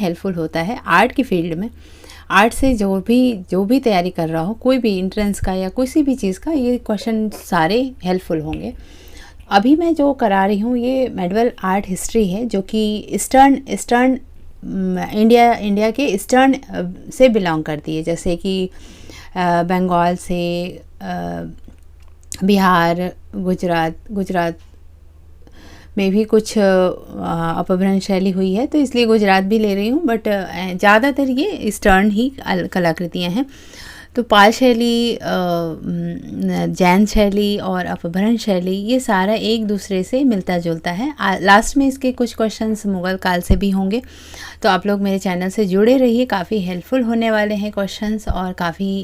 Helpful होता है art की फील्ड में। आर्ट से जो भी तैयारी कर रहा हो, कोई भी एंट्रेंस का या किसी भी चीज़ का, ये क्वेश्चन सारे हेल्पफुल होंगे। अभी मैं जो करा रही हूँ ये मेडिवल आर्ट हिस्ट्री है, जो कि ईस्टर्न इंडिया के ईस्टर्न से बिलोंग करती है, जैसे कि बंगाल से बिहार, गुजरात में भी कुछ अपभ्रंश शैली हुई है, तो इसलिए गुजरात भी ले रही हूँ, बट ज़्यादातर ये ईस्टर्न ही कलाकृतियाँ हैं। तो पाल शैली, जैन शैली और अपभ्रंश शैली, ये सारा एक दूसरे से मिलता जुलता है। लास्ट में इसके कुछ क्वेश्चंस मुग़ल काल से भी होंगे, तो आप लोग मेरे चैनल से जुड़े रहिए, काफ़ी हेल्पफुल होने वाले हैं क्वेश्चंस और काफ़ी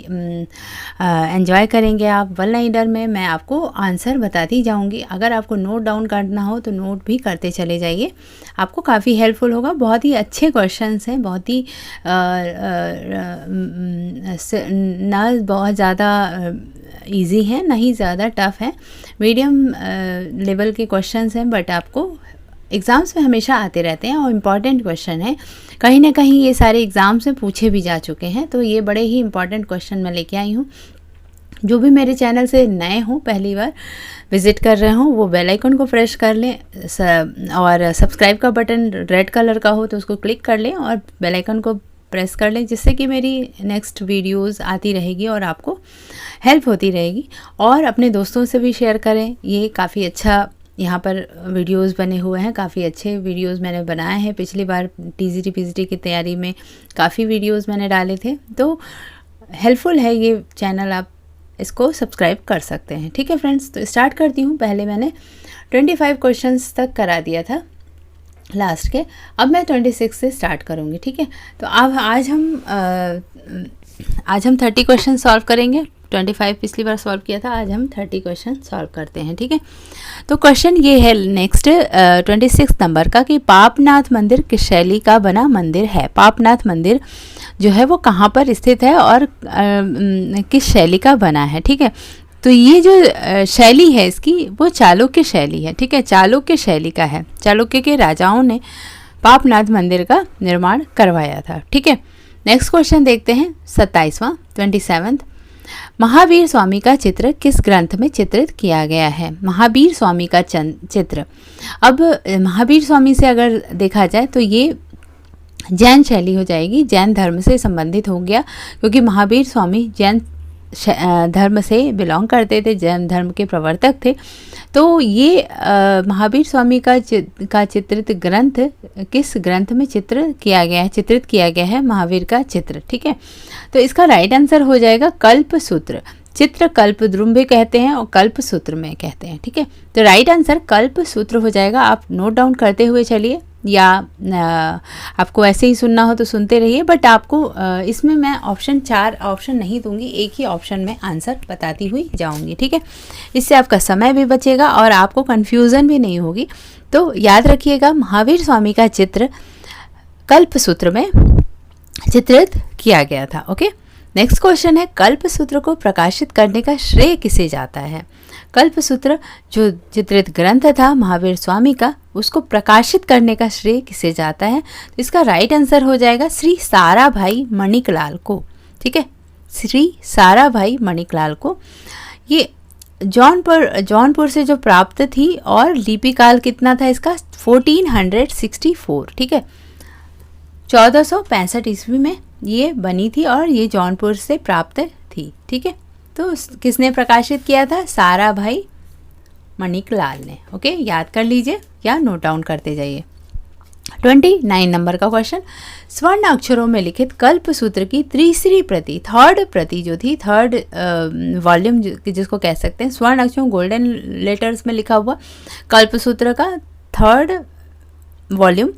एंजॉय करेंगे आप। वन लाइनर में मैं आपको आंसर बताती जाऊंगी, अगर आपको नोट डाउन करना हो तो नोट भी करते चले जाइए, आपको काफ़ी हेल्पफुल होगा। बहुत ही अच्छे क्वेश्चंस हैं, बहुत ही ना बहुत ज़्यादा इजी है, ना ही ज़्यादा टफ़ है, मीडियम लेवल के क्वेश्चंस हैं, बट आपको एग्ज़ाम्स में हमेशा आते रहते हैं और इम्पॉर्टेंट क्वेश्चन है। कहीं ना कहीं ये सारे एग्ज़ाम्स में पूछे भी जा चुके हैं, तो ये बड़े ही इम्पॉर्टेंट क्वेश्चन मैं लेके आई हूँ। जो भी मेरे चैनल से नए हों, पहली बार विज़िट कर रहे हों, वो बेल आइकन को प्रेस कर लें और सब्सक्राइब का बटन रेड कलर का हो तो उसको क्लिक कर लें और बेल आइकन को प्रेस कर लें, जिससे कि मेरी नेक्स्ट वीडियोस आती रहेगी और आपको हेल्प होती रहेगी। और अपने दोस्तों से भी शेयर करें, ये काफ़ी अच्छा यहाँ पर वीडियोस बने हुए हैं, काफ़ी अच्छे वीडियोस मैंने बनाए हैं। पिछली बार टीजीटी पीजीटी की तैयारी में काफ़ी वीडियोस मैंने डाले थे, तो हेल्पफुल है ये चैनल, आप इसको सब्सक्राइब कर सकते हैं। ठीक है फ्रेंड्स, तो स्टार्ट करती हूँ। पहले मैंने 25 क्वेश्चंस तक करा दिया था लास्ट के, अब मैं 26 से स्टार्ट करूँगी। ठीक है, तो अब आज हम 30 क्वेश्चन सॉल्व करेंगे। 25 पिछली बार सॉल्व किया था, आज हम 30 क्वेश्चन सॉल्व करते हैं। ठीक है, तो क्वेश्चन ये है नेक्स्ट 26 नंबर का कि पापनाथ मंदिर किस शैली का बना मंदिर है। पापनाथ मंदिर जो है वो कहाँ पर स्थित है और किस शैली का बना है। ठीक है, तो ये जो शैली है इसकी, वो चालुक्य शैली है। ठीक है, चालुक्य शैली का है। चालुक्य के राजाओं ने पापनाथ मंदिर का निर्माण करवाया था। ठीक है, नेक्स्ट क्वेश्चन देखते हैं 27वां 27th। महावीर स्वामी का चित्र किस ग्रंथ में चित्रित किया गया है। महावीर स्वामी का चित्र, अब महावीर स्वामी से अगर देखा जाए तो ये जैन शैली हो जाएगी, जैन धर्म से संबंधित हो गया, क्योंकि महावीर स्वामी जैन धर्म से बिलोंग करते थे, जैन धर्म के प्रवर्तक थे। तो ये महावीर स्वामी का चित्रित ग्रंथ किस ग्रंथ में चित्रित किया गया है महावीर का चित्र। ठीक है, तो इसका राइट आंसर हो जाएगा कल्पसूत्र। चित्र कल्पद्रुम भी कहते हैं और कल्पसूत्र में कहते हैं। ठीक है, तो राइट आंसर कल्पसूत्र हो जाएगा। आप नोट डाउन करते हुए चलिए, या आपको ऐसे ही सुनना हो तो सुनते रहिए, बट आपको इसमें मैं 4 ऑप्शन नहीं दूंगी, एक ही ऑप्शन में आंसर बताती हुई जाऊंगी। ठीक है, इससे आपका समय भी बचेगा और आपको कन्फ्यूज़न भी नहीं होगी। तो याद रखिएगा, महावीर स्वामी का चित्र कल्पसूत्र में चित्रित किया गया था। ओके, नेक्स्ट क्वेश्चन है कल्पसूत्र को प्रकाशित करने का श्रेय किसे जाता है। कल्पसूत्र जो चित्रित ग्रंथ था महावीर स्वामी का, उसको प्रकाशित करने का श्रेय किसे जाता है। तो इसका राइट आंसर हो जाएगा श्री साराभाई मणिकलाल को। ठीक है, श्री साराभाई मणिकलाल को। ये जौनपुर से जो प्राप्त थी, और लिपि काल कितना था इसका 1464। ठीक है, 1465 ईस्वी में ये बनी थी और ये जौनपुर से प्राप्त थी। ठीक है, तो किसने प्रकाशित किया था, साराभाई मणिकलाल ने। ओके, याद कर लीजिए या नोट डाउन करते जाइए। 29 नंबर का क्वेश्चन, स्वर्ण अक्षरों में लिखित कल्पसूत्र की तीसरी प्रति, थर्ड प्रति जो थी, थर्ड वॉल्यूम जिसको कह सकते हैं, स्वर्ण अक्षरों गोल्डन लेटर्स में लिखा हुआ कल्पसूत्र का थर्ड वॉल्यूम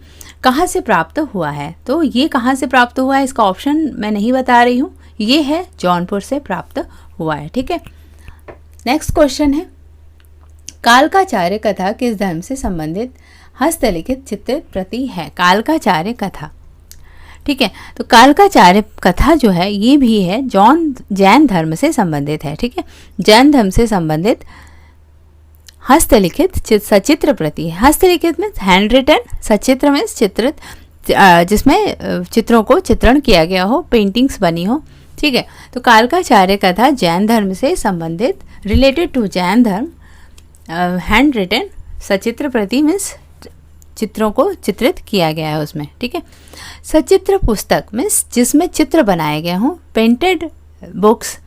कहाँ से प्राप्त हुआ है। तो ये कहाँ से प्राप्त हुआ है, इसका ऑप्शन मैं नहीं बता रही हूँ, ये है जौनपुर से प्राप्त हुआ है। ठीक है, नेक्स्ट क्वेश्चन है कालकाचार्य कथा किस धर्म से संबंधित हस्तलिखित चित्रित प्रति है। कालकाचार्य कथा, ठीक है, तो कालकाचार्य कथा जो है ये भी है जैन धर्म से संबंधित है। ठीक है, जैन धर्म से संबंधित हस्तलिखित सचित्र प्रति। हस्तलिखित में हैंड रिटन, सचित्र में चित्रित जिसमें चित्रों को चित्रण किया गया हो, पेंटिंग्स बनी हो। ठीक है, तो कालकाचार्य कथा जैन धर्म से संबंधित, रिलेटेड टू जैन धर्म, हैंड रिटन सचित्र प्रति मीन्स चित्रों को चित्रित किया गया है उसमें। ठीक है, सचित्र पुस्तक मीन्स जिसमें चित्र बनाए गए हों। पेंटेड बुक्स,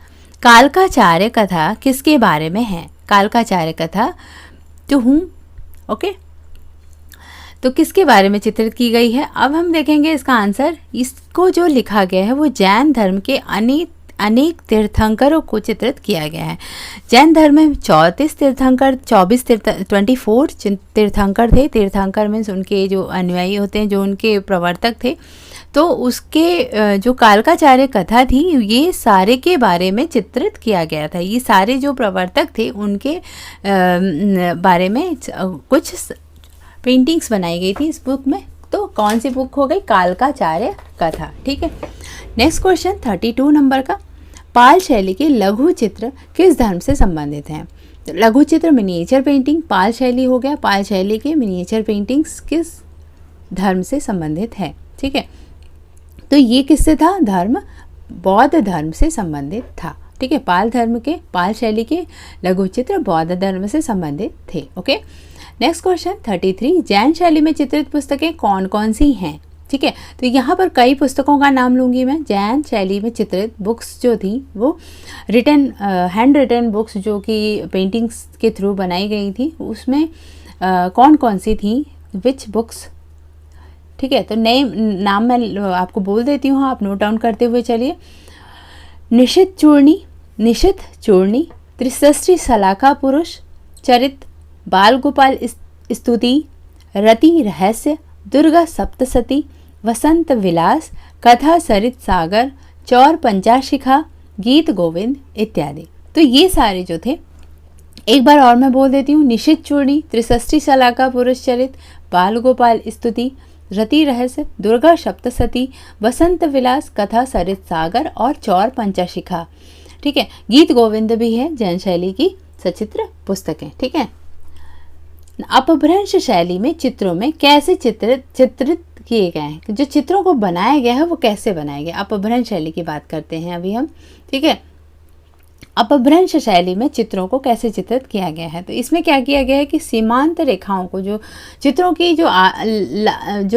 कालकाचार्य कथा किसके बारे में है? कालकाचार्य कथा टू हुम, ओके, तो किसके बारे में चित्रित की गई है? अब हम देखेंगे इसका आंसर। इसको जो लिखा गया है वो जैन धर्म के अनेक तीर्थंकरों को चित्रित किया गया है। जैन धर्म में 24 तीर्थंकर 24 तीर्थंकर थे। तीर्थंकर मीन्स उनके जो अनुयायी होते हैं, जो उनके प्रवर्तक थे। तो उसके जो कालकाचार्य कथा थी, ये सारे के बारे में चित्रित किया गया था। ये सारे जो प्रवर्तक थे उनके बारे में कुछ पेंटिंग्स बनाई गई थी इस बुक में। तो कौन सी बुक हो गई? कालकाचार्य कथा। ठीक है, नेक्स्ट क्वेश्चन 32 नंबर का, पाल शैली के लघु चित्र किस धर्म से संबंधित हैं? तो लघु चित्र मिनिएचर पेंटिंग पाल शैली हो गया। पाल शैली के मिनिएचर पेंटिंग्स किस धर्म से संबंधित है? ठीक है, तो ये किससे था? धर्म बौद्ध धर्म से संबंधित था। ठीक है, पाल शैली के लघु चित्र बौद्ध धर्म से संबंधित थे। ओके, नेक्स्ट क्वेश्चन 33, जैन शैली में चित्रित पुस्तकें कौन कौन सी हैं? ठीक है, तो यहाँ पर कई पुस्तकों का नाम लूँगी मैं। जैन शैली में चित्रित बुक्स जो थी वो रिटन हैंड रिटन बुक्स जो कि पेंटिंग्स के थ्रू बनाई गई थी, उसमें कौन कौन सी थी, विच बुक्स? ठीक है, तो नए नाम मैं आपको बोल देती हूँ, आप नोट डाउन करते हुए चलिए। निशित चूर्णी, त्रिसष्टि सलाखा पुरुष चरित, बाल गोपाल स्तुति, रति रहस्य, दुर्गा सप्तसती, वसंत विलास, कथा सरित सागर, चौर पंचाशिखा, गीत गोविंद इत्यादि। तो ये सारे जो थे, एक बार और मैं बोल देती हूँ। निशित चूर्णी, त्रिसष्टि सलाखा पुरुष चरित, बाल गोपाल स्तुति, रति रहस्य, दुर्गा सप्तसती, वसंत विलास, कथा सरित सागर और चौर पंचाशिखा। ठीक है, गीत गोविंद भी है जैन शैली की सचित्र पुस्तकें। ठीक है, अपभ्रंश शैली में चित्रों में कैसे चित्रित किए गए हैं? जो चित्रों को बनाया गया है वो कैसे बनाया गया? अपभ्रंश शैली की बात करते हैं अभी हम। ठीक है, अपभ्रंश शैली में चित्रों को कैसे चित्रित किया गया है? तो इसमें क्या किया गया है कि सीमांत रेखाओं को, जो चित्रों की जो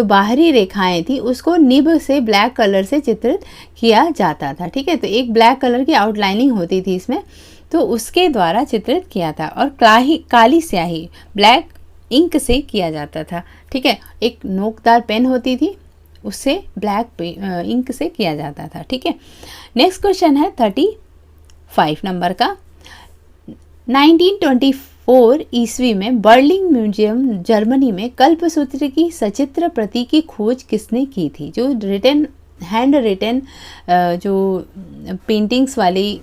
बाहरी रेखाएं थी, उसको निब से ब्लैक कलर से चित्रित किया जाता था। ठीक है, तो एक ब्लैक कलर की आउटलाइनिंग होती थी इसमें, तो उसके द्वारा चित्रित किया था। और काली स्याही ब्लैक इंक से किया जाता था। ठीक है, एक नोकदार पेन होती थी, उससे ब्लैक इंक से किया जाता था। ठीक है, नेक्स्ट क्वेश्चन है 35 नंबर का। 1924 ईस्वी में बर्लिन म्यूजियम जर्मनी में कल्पसूत्र की सचित्र प्रति की खोज किसने की थी? जो हैंड रिटन जो पेंटिंग्स वाली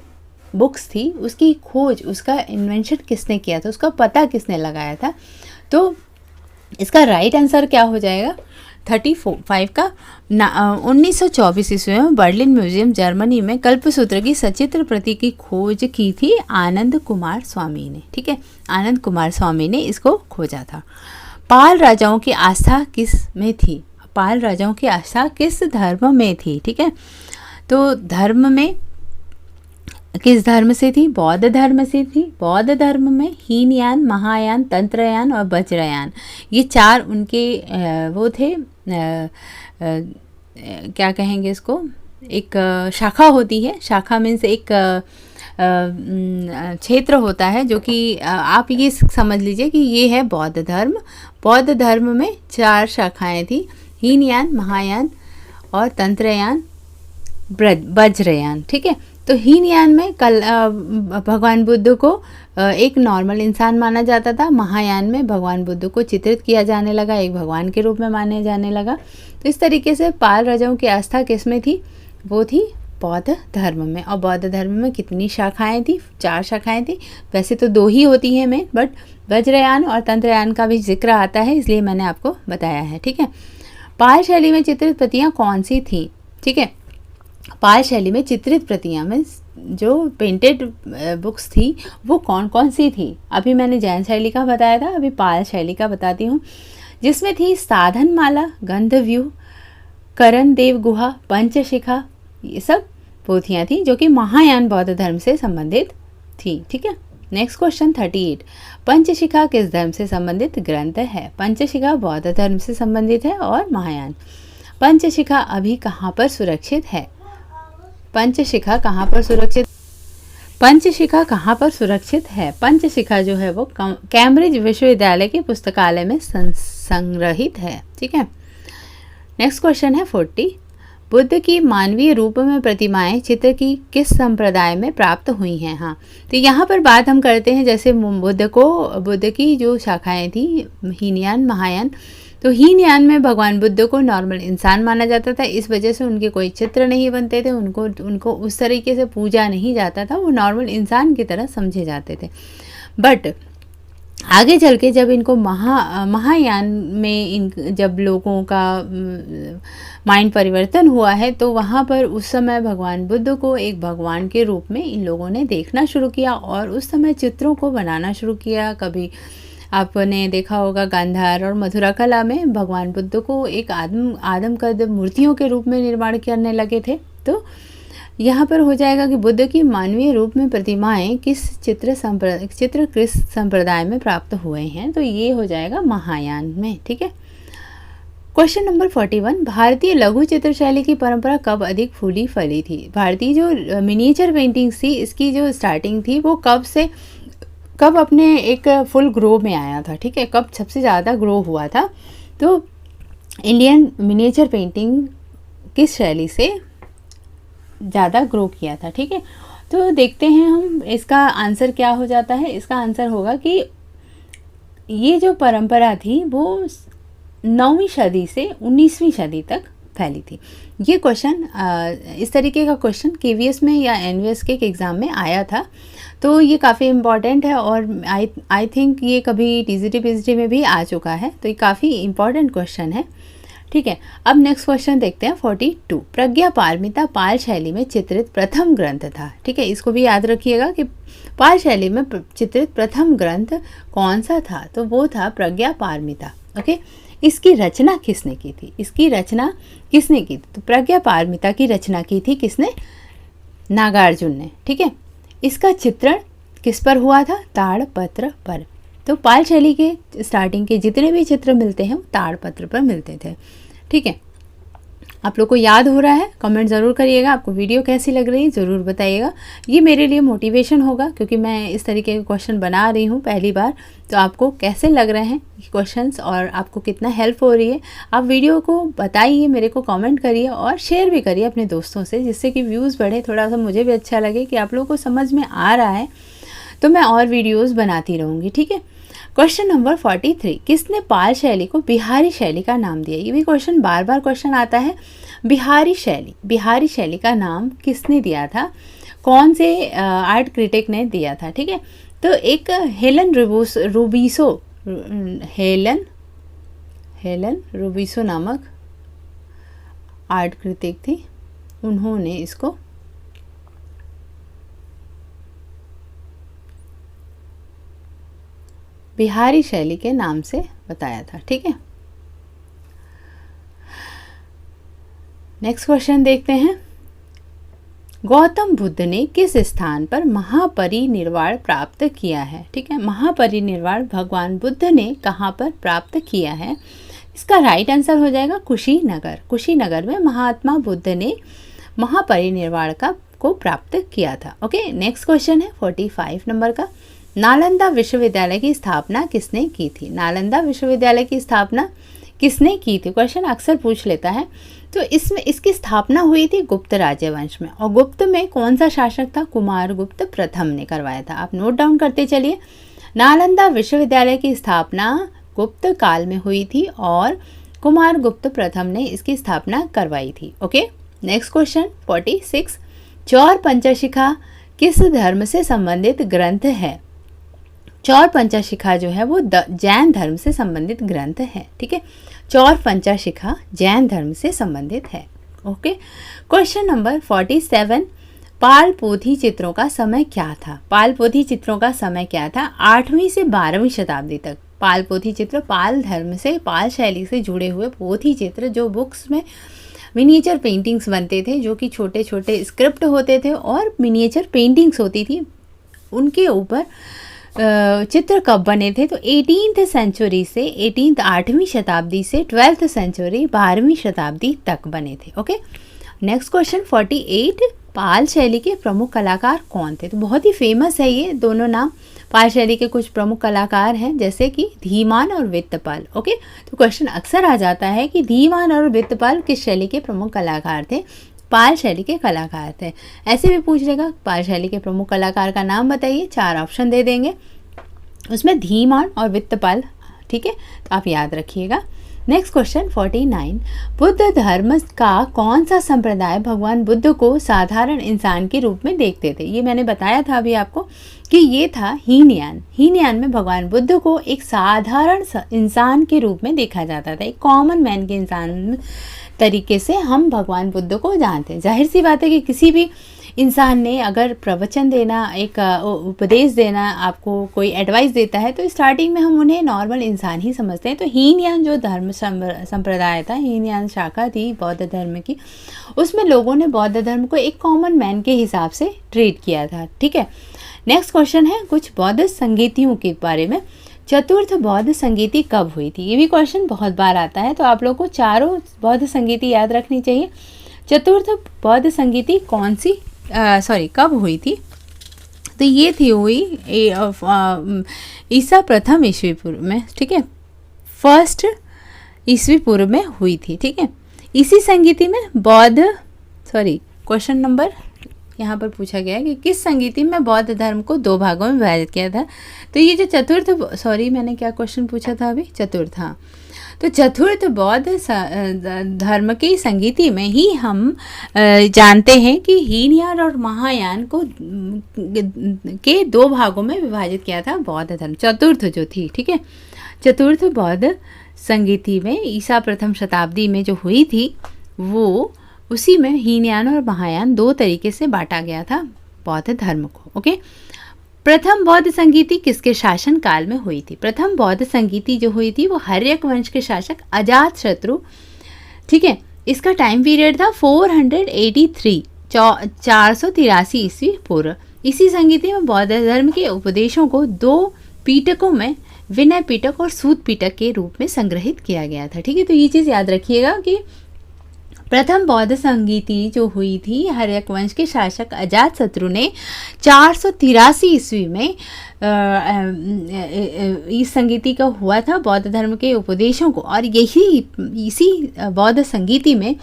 बुक्स थी, उसकी खोज, उसका इन्वेंशन किसने किया था, उसका पता किसने लगाया था? तो इसका राइट आंसर क्या हो जाएगा? 35 का 1924 ईस्वी में बर्लिन म्यूजियम जर्मनी में कल्पसूत्र की सचित्र प्रति की खोज की थी आनंद कुमार स्वामी ने। ठीक है, आनंद कुमार स्वामी ने इसको खोजा था। पाल राजाओं की आस्था किस में थी? पाल राजाओं की आस्था किस धर्म में थी? ठीक है, तो धर्म में किस धर्म से थी? बौद्ध धर्म से थी। बौद्ध धर्म में हीनयान, महायान, तंत्रयान और वज्रयान, ये चार उनके वो थे, क्या कहेंगे इसको, एक शाखा होती है। शाखा मीन्स एक क्षेत्र होता है, जो कि आप ये समझ लीजिए कि ये है बौद्ध धर्म। बौद्ध धर्म में 4 शाखाएं थी, हीनयान, महायान और तंत्रयान, वज्रयान। ठीक है, तो हीनयान में भगवान बुद्ध को एक नॉर्मल इंसान माना जाता था। महायान में भगवान बुद्ध को चित्रित किया जाने लगा, एक भगवान के रूप में माने जाने लगा। तो इस तरीके से पाल राजाओं की आस्था किस में थी? वो थी बौद्ध धर्म में। और बौद्ध धर्म में कितनी शाखाएं थी? 4 शाखाएं थी। वैसे तो 2 ही होती हैं में, बट वज्रयान और तंत्रयान का भी जिक्र आता है, इसलिए मैंने आपको बताया है। ठीक है, पाल शैली में चित्रित प्रतियां कौन सी थी? ठीक है, पाल शैली में चित्रित प्रतियां में जो पेंटेड बुक्स थी वो कौन कौन सी थी? अभी मैंने जैन शैली का बताया था, अभी पाल शैली का बताती हूँ। जिसमें थी साधनमाला, गंधव्यूह, करण देव गुहा, पंचशिखा, ये सब पोथियाँ थी जो कि महायान बौद्ध धर्म से संबंधित थी। ठीक है। नेक्स्ट क्वेश्चन 38, पंचशिखा किस धर्म से संबंधित ग्रंथ है? पंचशिखा बौद्ध धर्म से संबंधित है और महायान। पंचशिखा अभी कहाँ पर सुरक्षित है? पंचशिखा कहाँ पर सुरक्षित? पंचशिखा कहाँ पर सुरक्षित है? पंचशिखा जो है वो कैम्ब्रिज विश्वविद्यालय के पुस्तकालय में संग्रहित है। ठीक है। नेक्स्ट क्वेश्चन है 40, बुद्ध की मानवीय रूप में प्रतिमाएं चित्र की किस संप्रदाय में प्राप्त हुई हैं? हाँ, तो यहाँ पर बात हम करते हैं जैसे बुद्ध की जो शाखाएं थी हीनयान, महायान, तो हीनयान में भगवान बुद्ध को नॉर्मल इंसान माना जाता था, इस वजह से उनके कोई चित्र नहीं बनते थे, उनको उस तरीके से पूजा नहीं जाता था, वो नॉर्मल इंसान की तरह समझे जाते थे। बट आगे चल के जब इनको महायान में जब लोगों का माइंड परिवर्तन हुआ है, तो वहाँ पर उस समय भगवान बुद्ध को एक भगवान के रूप में इन लोगों ने देखना शुरू किया और उस समय चित्रों को बनाना शुरू किया। कभी आपने देखा होगा गांधार और मथुरा कला में भगवान बुद्ध को एक आदमकद मूर्तियों के रूप में निर्माण करने लगे थे। तो यहाँ पर हो जाएगा कि बुद्ध की मानवीय रूप में प्रतिमाएं किस चित्र किस संप्रदाय में प्राप्त हुए हैं? तो ये हो जाएगा महायान में। ठीक है। क्वेश्चन नंबर 41, भारतीय लघु चित्र शैली की परंपरा कब अधिक फूली फली थी? भारतीय जो मिनिएचर पेंटिंग थी, इसकी जो स्टार्टिंग थी वो कब अपने एक फुल ग्रो में आया था? ठीक है, कब सबसे ज़्यादा ग्रो हुआ था? तो इंडियन मिनिएचर पेंटिंग किस शैली से ज़्यादा ग्रो किया था? ठीक है, तो देखते हैं हम इसका आंसर क्या हो जाता है। इसका आंसर होगा कि ये जो परंपरा थी वो 9वीं सदी से 19वीं सदी तक फैली थी। ये क्वेश्चन इस तरीके का क्वेश्चन केवीएस में या एनवीएस के एग्ज़ाम में आया था, तो ये काफ़ी इम्पॉर्टेंट है और आई थिंक ये कभी टीजीटी पीजीटी में भी आ चुका है, तो ये काफ़ी इम्पॉर्टेंट क्वेश्चन है। ठीक है। अब नेक्स्ट क्वेश्चन देखते हैं 42, प्रज्ञा पारमिता पाल शैली में चित्रित प्रथम ग्रंथ था। ठीक है, इसको भी याद रखिएगा कि पाल शैली में चित्रित प्रथम ग्रंथ कौन सा था? तो वो था प्रज्ञा पारमिता। ओके, इसकी रचना किसने की थी? तो प्रज्ञा पारमिता की रचना की थी किसने? नागार्जुन ने। ठीक है। इसका चित्रण किस पर हुआ था? ताड़पत्र पर। तो पाल शैली के स्टार्टिंग के जितने भी चित्र मिलते हैं वो ताड़पत्र पर मिलते थे। ठीक है, आप लोग को याद हो रहा है? कमेंट ज़रूर करिएगा। आपको वीडियो कैसी लग रही है ज़रूर बताइएगा। ये मेरे लिए मोटिवेशन होगा क्योंकि मैं इस तरीके के क्वेश्चन बना रही हूँ पहली बार। तो आपको कैसे लग रहे हैं क्वेश्चंस और आपको कितना हेल्प हो रही है, आप वीडियो को बताइए, मेरे को कमेंट करिए और शेयर भी करिए अपने दोस्तों से, जिससे कि व्यूज़ बढ़े, थोड़ा सा मुझे भी अच्छा लगे कि आप लोगों को समझ में आ रहा है, तो मैं और वीडियोज़ बनाती रहूँगी। ठीक है। क्वेश्चन नंबर 43, किसने पाल शैली को बिहारी शैली का नाम दिया? ये भी क्वेश्चन बार बार क्वेश्चन आता है। बिहारी शैली का नाम किसने दिया था? कौन से आर्ट क्रिटिक ने दिया था? ठीक है, तो एक हेलन रूबिसो नामक आर्ट क्रिटिक थी, उन्होंने इसको बिहारी शैली के नाम से बताया था। ठीक है। नेक्स्ट क्वेश्चन देखते हैं, गौतम बुद्ध ने किस स्थान पर महापरिनिर्वाण प्राप्त किया है? ठीक है, महापरिनिर्वाण भगवान बुद्ध ने कहाँ पर प्राप्त किया है? इसका राइट आंसर हो जाएगा कुशीनगर में महात्मा बुद्ध ने महापरिनिर्वाण को प्राप्त किया था। ओके, नेक्स्ट क्वेश्चन है 45 नंबर का, नालंदा विश्वविद्यालय की स्थापना किसने की थी? नालंदा विश्वविद्यालय की स्थापना किसने की थी? क्वेश्चन अक्सर पूछ लेता है। तो इसकी स्थापना हुई थी गुप्त राजवंश में, और गुप्त में कौन सा शासक था? कुमारगुप्त प्रथम ने करवाया था। आप नोट डाउन करते चलिए। नालंदा विश्वविद्यालय की स्थापना गुप्त काल में हुई थी और कुमारगुप्त प्रथम ने इसकी स्थापना करवाई थी। ओके, नेक्स्ट क्वेश्चन 46, चौर पंचशिखा किस धर्म से संबंधित ग्रंथ है? चौर पंचशिखा जो है वो जैन धर्म से संबंधित ग्रंथ है। ठीक है, चौर पंचशिखा जैन धर्म से संबंधित है। ओके, क्वेश्चन नंबर 47, पाल पोथी चित्रों का समय क्या था? पाल पोथी चित्रों का समय क्या था? 8वीं से 12वीं शताब्दी तक पाल पोथी चित्र, पाल धर्म से, पाल शैली से जुड़े हुए पोथी चित्र जो बुक्स में मिनिएचर पेंटिंग्स बनते थे जो कि छोटे छोटे स्क्रिप्ट होते थे और मिनिएचर पेंटिंग्स होती थी, उनके ऊपर चित्र कब बने थे? तो 18th सेंचुरी से 8वीं शताब्दी से 12th सेंचुरी 12वीं शताब्दी तक बने थे। ओके, नेक्स्ट क्वेश्चन 48, पाल शैली के प्रमुख कलाकार कौन थे? तो बहुत ही फेमस है ये दोनों नाम। पाल शैली के कुछ प्रमुख कलाकार हैं जैसे कि धीमान और वित्तपाल। ओके, तो क्वेश्चन अक्सर आ जाता है कि धीमान और वित्तपाल किस शैली के प्रमुख कलाकार थे? पाल शैली के कलाकार थे। ऐसे भी पूछ लेगा पाल शैली के प्रमुख कलाकार का नाम बताइए, 4 ऑप्शन दे देंगे, उसमें धीमान और वित्तपाल। ठीक है, तो आप याद रखिएगा। नेक्स्ट क्वेश्चन 49, बुद्ध धर्म का कौन सा संप्रदाय भगवान बुद्ध को साधारण इंसान के रूप में देखते थे? ये मैंने बताया था अभी आपको कि ये था हीनयान। हीनयान में भगवान बुद्ध को एक साधारण इंसान के रूप में देखा जाता था, एक कॉमन मैन के इंसान तरीके से हम भगवान बुद्ध को जानते हैं। जाहिर सी बात है कि किसी भी इंसान ने अगर प्रवचन देना, एक उपदेश देना, आपको कोई एडवाइस देता है तो स्टार्टिंग में हम उन्हें नॉर्मल इंसान ही समझते हैं। तो हीनयान जो धर्म संप्रदाय था, हीनयान शाखा थी बौद्ध धर्म की, उसमें लोगों ने बौद्ध धर्म को एक कॉमन मैन के हिसाब से ट्रीट किया था। ठीक है, नेक्स्ट क्वेश्चन है कुछ बौद्ध संगीतियों के बारे में। चतुर्थ बौद्ध संगीति कब हुई थी? ये भी क्वेश्चन बहुत बार आता है, तो आप लोगों को चारों बौद्ध संगीति याद रखनी चाहिए। चतुर्थ बौद्ध संगीति कौन सी कब हुई थी? तो ये थी हुई ईसा प्रथम ईस्वी पूर्व में। ठीक है, 1st ईस्वी पूर्व में हुई थी। ठीक है, इसी संगीति में क्वेश्चन नंबर यहाँ पर पूछा गया है कि किस संगीति में बौद्ध धर्म को 2 भागों में विभाजित किया था? तो ये जो चतुर्थ मैंने क्या क्वेश्चन पूछा था अभी? चतुर्थ, हाँ। तो चतुर्थ बौद्ध धर्म की संगीति में ही हम जानते हैं कि हीनयान और महायान को के 2 भागों में विभाजित किया था बौद्ध धर्म, चतुर्थ जो थी। ठीक है, चतुर्थ बौद्ध संगीति में ईसा प्रथम शताब्दी में जो हुई थी, वो उसी में हीनयान और महायान 2 तरीके से बांटा गया था बौद्ध धर्म को। ओके, प्रथम बौद्ध संगीति किसके शासन काल में हुई थी? प्रथम बौद्ध संगीति जो हुई थी वो हर्यक वंश के शासक अजातशत्रु। ठीक है, इसका टाइम पीरियड था 483 483 ईस्वी पूर्व। इसी संगीति में बौद्ध धर्म के उपदेशों को 2 पीटकों में विनय पीटक और सूत पीटक के रूप में संग्रहित किया गया था। ठीक है, तो ये चीज़ याद रखिएगा कि प्रथम बौद्ध संगीति जो हुई थी हर्यक वंश के शासक अजातशत्रु ने 483 ईस्वी में इस संगीति का हुआ था बौद्ध धर्म के उपदेशों को, और इसी बौद्ध संगीति में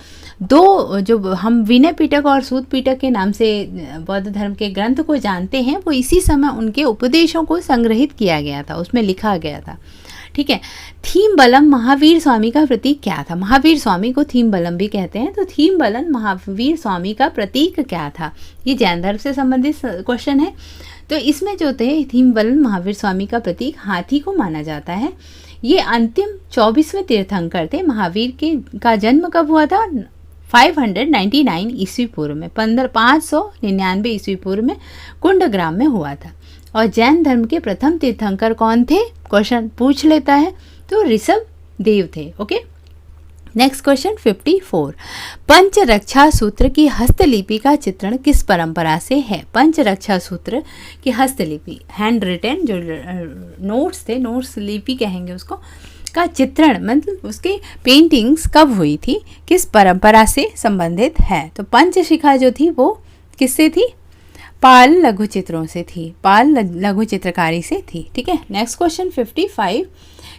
2 जो हम विनय पीटक और सूत पीटक के नाम से बौद्ध धर्म के ग्रंथ को जानते हैं, वो इसी समय उनके उपदेशों को संग्रहित किया गया था, उसमें लिखा गया था। ठीक है, थीम बलम महावीर स्वामी का प्रतीक क्या था? महावीर स्वामी को थीम बलम भी कहते हैं, तो थीम बलम महावीर स्वामी का प्रतीक क्या था? ये जैन धर्म से संबंधित क्वेश्चन है। तो इसमें जो थे थीम बलम महावीर स्वामी का प्रतीक हाथी को माना जाता है। ये अंतिम 24वें तीर्थंकर थे। महावीर का जन्म कब हुआ था? 599 ईस्वी पूर्व में, 599 ईस्वी पूर्व में कुंडग्राम में हुआ था। और जैन धर्म के प्रथम तीर्थंकर कौन थे? क्वेश्चन पूछ लेता है, तो ऋषभ देव थे। ओके, नेक्स्ट क्वेश्चन 54, पंचरक्षा सूत्र की हस्तलिपि का चित्रण किस परंपरा से है? पंचरक्षा सूत्र की हस्तलिपि, हैंड रिटन जो नोट्स थे, नोट्स लिपि कहेंगे उसको, का चित्रण मतलब उसके पेंटिंग्स कब हुई थी, किस परंपरा से संबंधित है? तो पंचशिखा जो थी वो किससे थी? पाल लघु चित्रों से थी, पाल लघु चित्रकारी से थी। ठीक है, नेक्स्ट क्वेश्चन 55,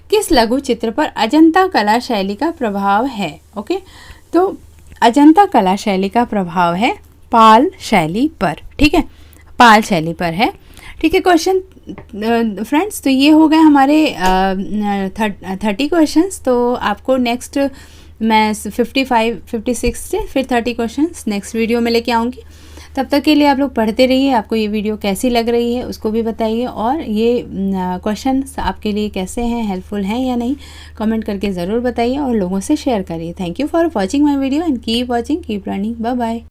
किस लघु चित्र पर अजंता कला शैली का प्रभाव है? ओके, तो अजंता कला शैली का प्रभाव है पाल शैली पर। ठीक है, पाल शैली पर है। ठीक है क्वेश्चन फ्रेंड्स, तो ये हो गए हमारे 30 क्वेश्चंस। तो आपको नेक्स्ट मैं 55, 56 से फिर 30 क्वेश्चंस नेक्स्ट वीडियो में लेके आऊँगी। तब तक के लिए आप लोग पढ़ते रहिए। आपको ये वीडियो कैसी लग रही है उसको भी बताइए, और ये क्वेश्चंस आपके लिए कैसे हैं, हेल्पफुल हैं या नहीं, कमेंट करके ज़रूर बताइए और लोगों से शेयर करिए। Thank you for watching my video and keep watching, keep learning. Bye bye.